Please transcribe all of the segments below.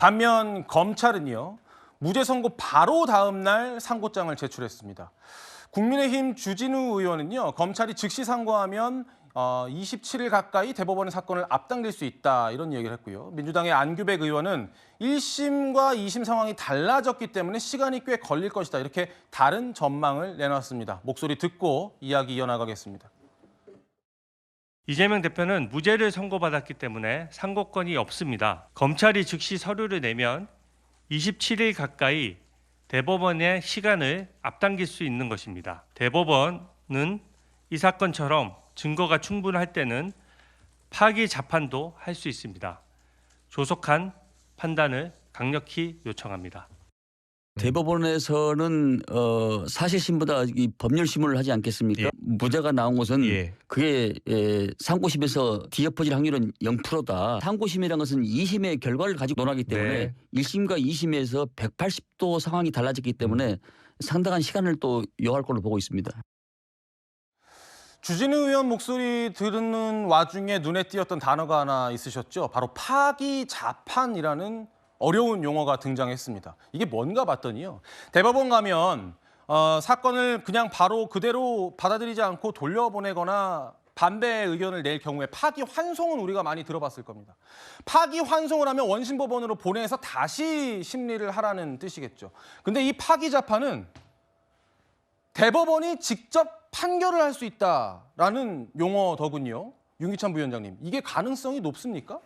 반면 검찰은요, 무죄 선고 바로 다음 날 상고장을 제출했습니다. 국민의힘 주진우 의원은요, 검찰이 즉시 상고하면 27일 가까이 대법원의 사건을 앞당길 수 있다, 이런 얘기를 했고요. 민주당의 안규백 의원은 1심과 2심 상황이 달라졌기 때문에 시간이 꽤 걸릴 것이다, 이렇게 다른 전망을 내놨습니다. 목소리 듣고 이야기 이어나가겠습니다. 이재명 대표는 무죄를 선고받았기 때문에 상고권이 없습니다. 검찰이 즉시 서류를 내면 27일 가까이 대법원의 시간을 앞당길 수 있는 것입니다. 대법원은 이 사건처럼 증거가 충분할 때는 파기 재판도 할 수 있습니다. 조속한 판단을 강력히 요청합니다. 대법원에서는 사실심보다 이 법률심을 하지 않겠습니까? 예. 무죄가 나온 것은 예. 그게 상고심에서 뒤엎어질 확률은 0%다. 상고심이라는 것은 2심의 결과를 가지고 논하기 때문에 네. 1심과 2심에서 180도 상황이 달라졌기 때문에 상당한 시간을 또 요할 걸로 보고 있습니다. 주진우 의원 목소리 듣는 와중에 눈에 띄었던 단어가 하나 있으셨죠? 바로 파기 재판이라는 어려운 용어가 등장했습니다. 이게 뭔가 봤더니요, 대법원 가면 사건을 그냥 바로 그대로 받아들이지 않고 돌려보내거나 반대 의견을 낼 경우에 파기 환송은 우리가 많이 들어봤을 겁니다. 파기 환송을 하면 원심법원으로 보내서 다시 심리를 하라는 뜻이겠죠. 근데 이 파기 재판은 대법원이 직접 판결을 할 수 있다라는 용어더군요. 윤기찬 부위원장님, 이게 가능성이 높습니까?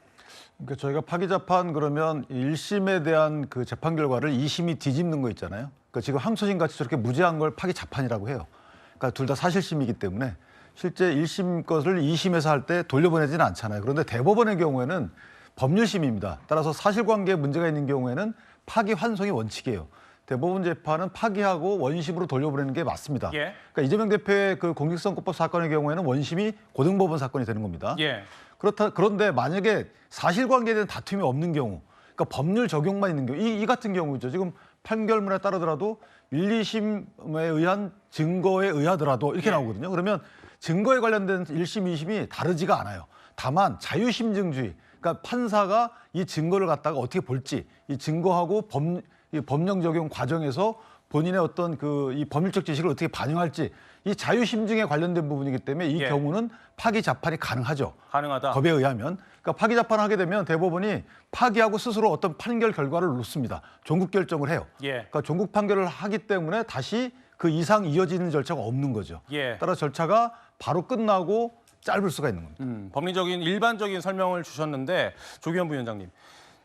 그러니까 저희가 파기재판 그러면 1심에 대한 그 재판 결과를 2심이 뒤집는 거 있잖아요. 그러니까 지금 항소심 같이 저렇게 무죄한 걸 파기재판이라고 해요. 그러니까 둘 다 사실심이기 때문에 실제 1심 것을 2심에서 할 때 돌려보내지는 않잖아요. 그런데 대법원의 경우에는 법률심입니다. 따라서 사실관계에 문제가 있는 경우에는 파기환송이 원칙이에요. 대법원 재판은 파기하고 원심으로 돌려보내는 게 맞습니다. 예. 그러니까 이재명 대표의 그 공직선거법 사건의 경우에는 원심이 고등법원 사건이 되는 겁니다. 예. 그런데 만약에 사실관계에 대한 다툼이 없는 경우, 그러니까 법률 적용만 있는 경우, 이 같은 경우죠. 지금 판결문에 따르더라도 1, 2심에 의한 증거에 의하더라도 이렇게 나오거든요. 그러면 증거에 관련된 1심, 2심이 다르지가 않아요. 다만 자유심증주의, 그러니까 판사가 이 증거를 갖다가 어떻게 볼지, 이 증거하고 이 법령 적용 과정에서 본인의 어떤 이 법률적 지식을 어떻게 반영할지, 이 자유심증에 관련된 부분이기 때문에 이 경우는 파기 재판이 가능하죠. 가능하다. 법에 의하면. 그러니까 파기 재판을 하게 되면 대법원이 파기하고 스스로 어떤 판결 결과를 놓습니다. 종국 결정을 해요. 예. 그러니까 종국 판결을 하기 때문에 다시 그 이상 이어지는 절차가 없는 거죠. 예. 따라서 절차가 바로 끝나고 짧을 수가 있는 겁니다. 법리적인 일반적인 설명을 주셨는데, 조기현 부위원장님,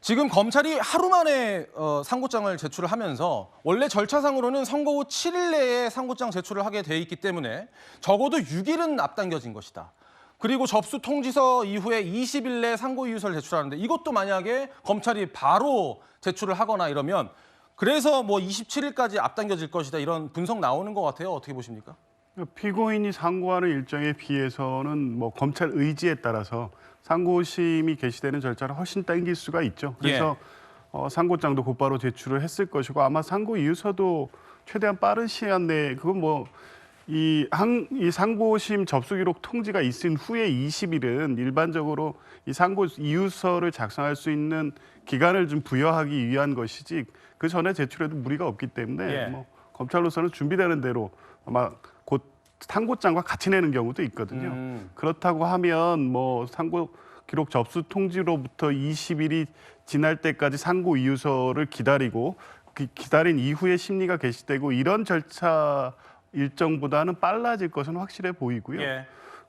지금 검찰이 하루 만에 상고장을 제출을 하면서 원래 절차상으로는 선고 후 7일 내에 상고장 제출을 하게 돼 있기 때문에 적어도 6일은 앞당겨진 것이다. 그리고 접수 통지서 이후에 20일 내에 상고이유서를 제출하는데, 이것도 만약에 검찰이 바로 제출을 하거나 이러면 그래서 뭐 27일까지 앞당겨질 것이다, 이런 분석 나오는 것 같아요. 어떻게 보십니까? 피고인이 상고하는 일정에 비해서는 뭐 검찰 의지에 따라서 상고심이 개시되는 절차를 훨씬 당길 수가 있죠. 그래서 상고장도 곧바로 제출을 했을 것이고, 아마 상고 이유서도 최대한 빠른 시간 내에, 그건 뭐 이 상고심 접수 기록 통지가 있은 후에 20일은 일반적으로 이 상고 이유서를 작성할 수 있는 기간을 좀 부여하기 위한 것이지, 그 전에 제출해도 무리가 없기 때문에 뭐 검찰로서는 준비되는 대로 아마 곧 상고장과 같이 내는 경우도 있거든요. 그렇다고 하면 뭐 상고 기록 접수 통지로부터 20일이 지날 때까지 상고 이유서를 기다리고, 기다린 이후에 심리가 개시되고, 이런 절차 일정보다는 빨라질 것은 확실해 보이고요. 예.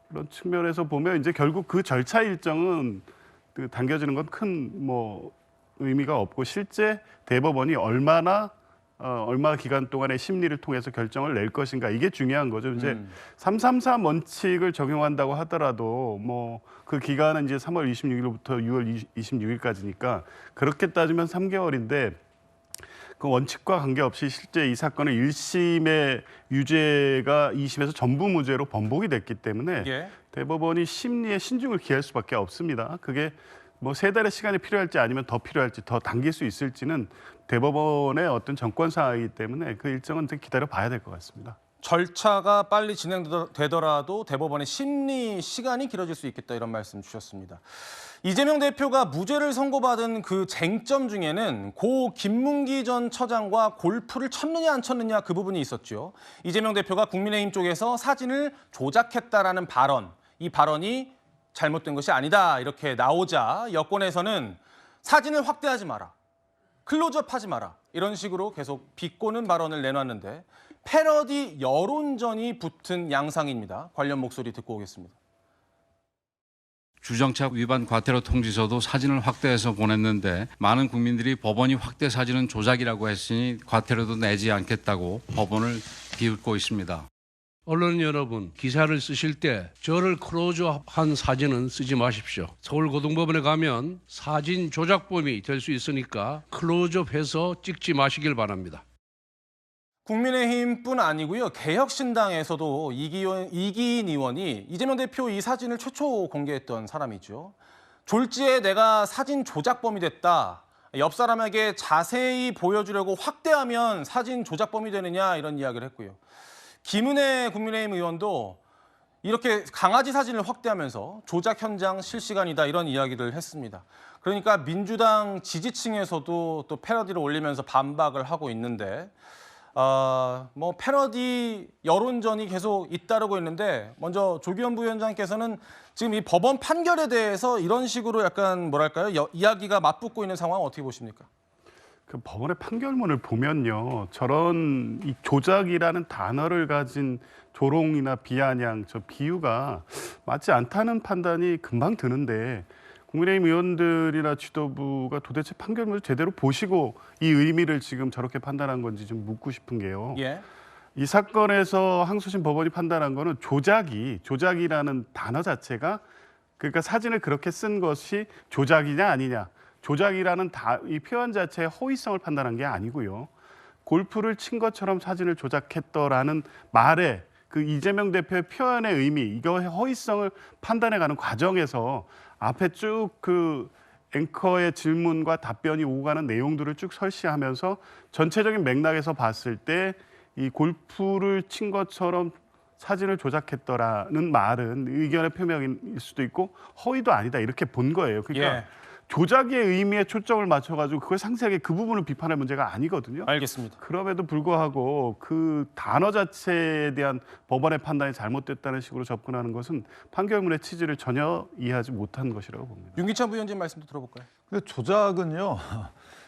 그런 측면에서 보면 이제 결국 그 절차 일정은 당겨지는 건 큰 뭐 의미가 없고, 실제 대법원이 얼마 기간 동안의 심리를 통해서 결정을 낼 것인가, 이게 중요한 거죠. 이제 333 원칙을 적용한다고 하더라도 뭐 그 기간은 이제 3월 26일부터 6월 26일까지니까 그렇게 따지면 3개월인데, 그 원칙과 관계없이 실제 이 사건의 1심의 유죄가 2심에서 전부 무죄로 번복이 됐기 때문에 대법원이 심리에 신중을 기할 수밖에 없습니다. 그게 뭐 3달의 시간이 필요할지 아니면 더 필요할지, 더 당길 수 있을지는 대법원의 어떤 정권 사항이기 때문에 그 일정은 기다려 봐야 될 것 같습니다. 절차가 빨리 진행되더라도 대법원의 심리 시간이 길어질 수 있겠다 이런 말씀 주셨습니다. 이재명 대표가 무죄를 선고받은 그 쟁점 중에는 고 김문기 전 처장과 골프를 쳤느냐 안 쳤느냐 그 부분이 있었죠. 이재명 대표가 국민의힘 쪽에서 사진을 조작했다라는 발언, 이 발언이 잘못된 것이 아니다 이렇게 나오자 여권에서는 사진을 확대하지 마라, 클로즈업하지 마라 이런 식으로 계속 비꼬는 발언을 내놨는데 패러디 여론전이 붙은 양상입니다. 관련 목소리 듣고 오겠습니다. 주정차 위반 과태료 통지서도 사진을 확대해서 보냈는데 많은 국민들이 법원이 확대 사진은 조작이라고 했으니 과태료도 내지 않겠다고 법원을 비웃고 있습니다. 언론 여러분, 기사를 쓰실 때 저를 클로즈업한 사진은 쓰지 마십시오. 서울고등법원에 가면 사진 조작범이 될 수 있으니까 클로즈업해서 찍지 마시길 바랍니다. 국민의힘뿐 아니고요. 개혁신당에서도 이기인 의원이 이재명 대표 이 사진을 최초 공개했던 사람이죠. 졸지에 내가 사진 조작범이 됐다. 옆 사람에게 자세히 보여주려고 확대하면 사진 조작범이 되느냐 이런 이야기를 했고요. 김은혜 국민의힘 의원도 이렇게 강아지 사진을 확대하면서 조작 현장 실시간이다 이런 이야기를 했습니다. 그러니까 민주당 지지층에서도 또 패러디를 올리면서 반박을 하고 있는데 뭐 패러디 여론전이 계속 잇따르고 있는데 먼저 조기현 부위원장께서는 지금 이 법원 판결에 대해서 이런 식으로 약간 뭐랄까요? 이야기가 맞붙고 있는 상황 어떻게 보십니까? 그 법원의 판결문을 보면요, 저런 이 조작이라는 단어를 가진 조롱이나 비아냥, 저 비유가 맞지 않다는 판단이 금방 드는데 국민의힘 의원들이나 지도부가 도대체 판결문을 제대로 보시고 이 의미를 지금 저렇게 판단한 건지 좀 묻고 싶은 게요. 예. 이 사건에서 항소심 법원이 판단한 거는 조작이라는 단어 자체가 그러니까 사진을 그렇게 쓴 것이 조작이냐 아니냐. 조작이라는 이 표현 자체의 허위성을 판단한 게 아니고요. 골프를 친 것처럼 사진을 조작했더라는 말에 그 이재명 대표의 표현의 의미, 이거의 허위성을 판단해가는 과정에서 앞에 쭉 그 앵커의 질문과 답변이 오고 가는 내용들을 쭉 설시하면서 전체적인 맥락에서 봤을 때 이 골프를 친 것처럼 사진을 조작했더라는 말은 의견의 표명일 수도 있고 허위도 아니다 이렇게 본 거예요. 그러니까 예. 조작의 의미에 초점을 맞춰가지고 그걸 상세하게 그 부분을 비판할 문제가 아니거든요. 알겠습니다. 그럼에도 불구하고 그 단어 자체에 대한 법원의 판단이 잘못됐다는 식으로 접근하는 것은 판결문의 취지를 전혀 이해하지 못한 것이라고 봅니다. 윤기찬 부위원장 말씀도 들어볼까요? 근데 조작은요.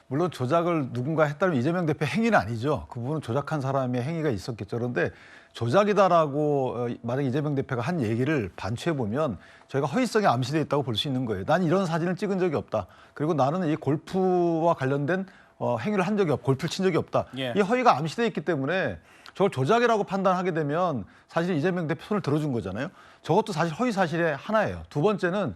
물론 조작을 누군가 했다면 이재명 대표 행위는 아니죠. 그 부분은 조작한 사람의 행위가 있었겠죠. 그런데 조작이다라고 만약 이재명 대표가 한 얘기를 반추해 보면 저희가 허위성이 암시되어 있다고 볼 수 있는 거예요. 난 이런 사진을 찍은 적이 없다. 그리고 나는 이 골프와 관련된 행위를 한 적이 없고 골프를 친 적이 없다. 예. 이 허위가 암시되어 있기 때문에 저걸 조작이라고 판단하게 되면 사실 이재명 대표 손을 들어준 거잖아요. 저것도 사실 허위 사실의 하나예요. 두 번째는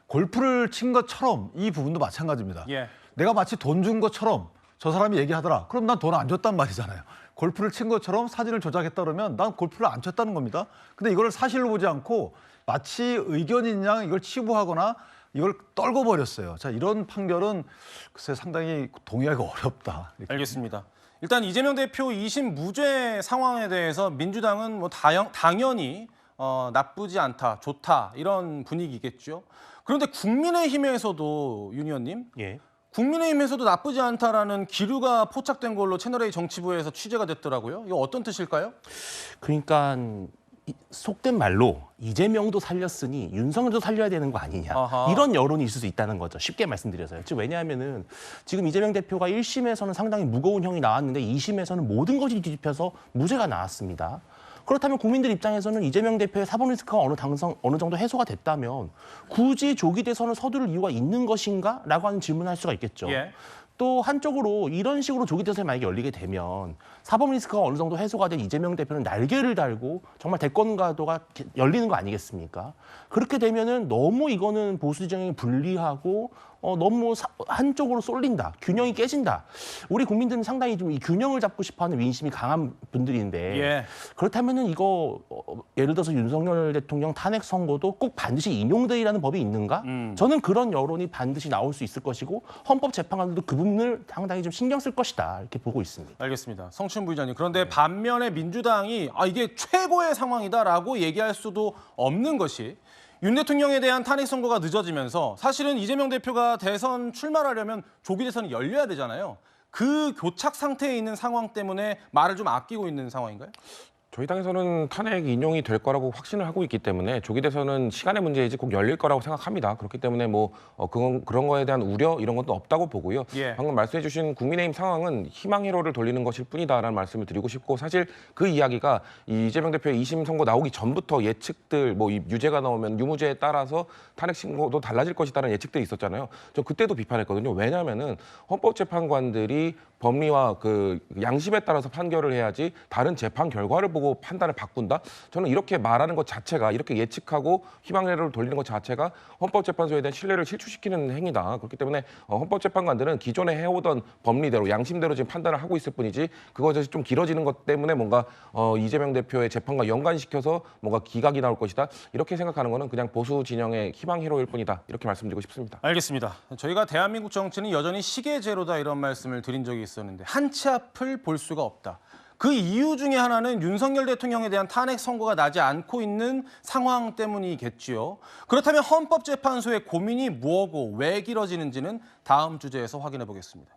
골프를 친 것처럼 이 부분도 마찬가지입니다. 예. 내가 마치 돈 준 것처럼 저 사람이 얘기하더라. 그럼 난 돈 안 줬단 말이잖아요. 골프를 친 것처럼 사진을 조작했다 그러면 난 골프를 안 쳤다는 겁니다. 근데 이걸 사실로 보지 않고 마치 의견인 양 이걸 치부하거나 이걸 떨궈 버렸어요. 자, 이런 판결은 글쎄 상당히 동의하기가 어렵다. 이렇게. 알겠습니다. 일단 이재명 대표 2심 무죄 상황에 대해서 민주당은 뭐 당연히 나쁘지 않다, 좋다 이런 분위기겠죠. 그런데 국민의힘에서도 윤 의원님, 예. 국민의힘에서도 나쁘지 않다라는 기류가 포착된 걸로 채널A 정치부에서 취재가 됐더라고요. 이거 어떤 뜻일까요? 그러니까 속된 말로 이재명도 살렸으니 윤석열도 살려야 되는 거 아니냐. 아하. 이런 여론이 있을 수 있다는 거죠. 쉽게 말씀드려서요. 즉 왜냐하면은 지금 이재명 대표가 1심에서는 상당히 무거운 형이 나왔는데 2심에서는 모든 것이 뒤집혀서 무죄가 나왔습니다. 그렇다면 국민들 입장에서는 이재명 대표의 사법 리스크가 어느 정도 해소가 됐다면 굳이 조기 대선을 서두를 이유가 있는 것인가? 라고 하는 질문을 할 수가 있겠죠. 예. 또 한쪽으로 이런 식으로 조기 대선이 만약에 열리게 되면 사법 리스크가 어느 정도 해소가 된 이재명 대표는 날개를 달고 정말 대권 가도가 열리는 거 아니겠습니까? 그렇게 되면은 너무 이거는 보수 진영이 불리하고 너무 한쪽으로 쏠린다. 균형이 깨진다. 우리 국민들은 상당히 좀 이 균형을 잡고 싶어하는 민심이 강한 분들인데 예. 그렇다면은 이거 예를 들어서 윤석열 대통령 탄핵 선고도 꼭 반드시 인용되리라는 법이 있는가? 저는 그런 여론이 반드시 나올 수 있을 것이고 헌법재판관들도 그 부분 법을 상당히 좀 신경 쓸 것이다 이렇게 보고 있습니다. 알겠습니다. 성춘 부의장님. 그런데 반면에 민주당이 이게 최고의 상황이다라고 얘기할 수도 없는 것이 윤 대통령에 대한 탄핵 선고가 늦어지면서 사실은 이재명 대표가 대선 출마하려면 조기 대선이 열려야 되잖아요. 그 교착 상태에 있는 상황 때문에 말을 좀 아끼고 있는 상황인가요? 저희 당에서는 탄핵 인용이 될 거라고 확신을 하고 있기 때문에 조기 대선은 시간의 문제이지 꼭 열릴 거라고 생각합니다. 그렇기 때문에 그런 거에 대한 우려 이런 것도 없다고 보고요. 예. 방금 말씀해 주신 국민의힘 상황은 희망 회로를 돌리는 것일 뿐이다라는 말씀을 드리고 싶고 사실 그 이야기가 이 이재명 대표의 2심 선고 나오기 전부터 예측들 이 유죄가 나오면 유무죄에 따라서 탄핵 신고도 달라질 것이다라는 예측들이 있었잖아요. 저 그때도 비판했거든요. 왜냐하면은 헌법재판관들이 법리와 그 양심에 따라서 판결을 해야지 다른 재판 결과를 보고 판단을 바꾼다? 저는 이렇게 말하는 것 자체가 이렇게 예측하고 희망회로를 돌리는 것 자체가 헌법재판소에 대한 신뢰를 실추시키는 행위다. 그렇기 때문에 헌법재판관들은 기존에 해오던 법리대로 양심대로 지금 판단을 하고 있을 뿐이지 그것이 좀 길어지는 것 때문에 뭔가 이재명 대표의 재판과 연관시켜서 뭔가 기각이 나올 것이다. 이렇게 생각하는 거는 그냥 보수 진영의 희망회로일 뿐이다. 이렇게 말씀드리고 싶습니다. 알겠습니다. 저희가 대한민국 정치는 여전히 시계제로다 이런 말씀을 드린 적이 있었는데 한 치 앞을 볼 수가 없다. 그 이유 중에 하나는 윤석열 대통령에 대한 탄핵 선고가 나지 않고 있는 상황 때문이겠지요. 그렇다면 헌법재판소의 고민이 뭐고 왜 길어지는지는 다음 주제에서 확인해 보겠습니다.